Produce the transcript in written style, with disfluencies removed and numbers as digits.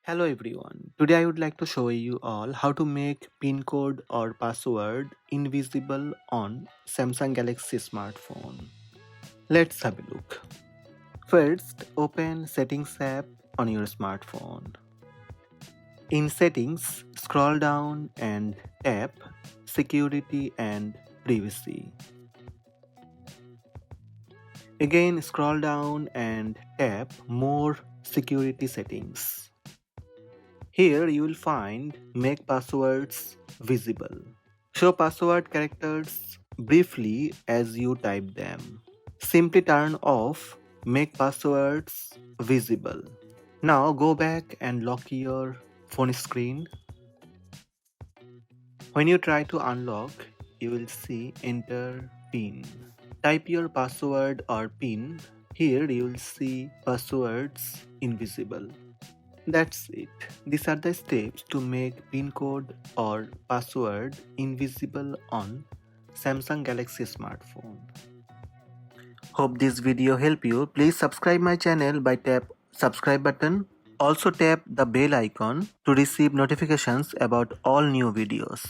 Hello everyone. Today I would like to show you all how to make pin code or password invisible on Samsung Galaxy smartphone. Let's have a look. First, open Settings app on your smartphone. In Settings, scroll down and tap Security and Privacy. Again, scroll down and tap More Security Settings. Here you will find Make Passwords Visible. Show password characters briefly as you type them. Simply turn off Make Passwords Visible. Now go back and lock your phone screen. When you try to unlock, you will see Enter PIN. Type your password or PIN. Here you will see Passwords Invisible. That's it. These are the steps to make PIN code or password invisible on Samsung Galaxy smartphone. Hope this video helped you. Please subscribe my channel by tap subscribe button. Also tap the bell icon to receive notifications about all new videos.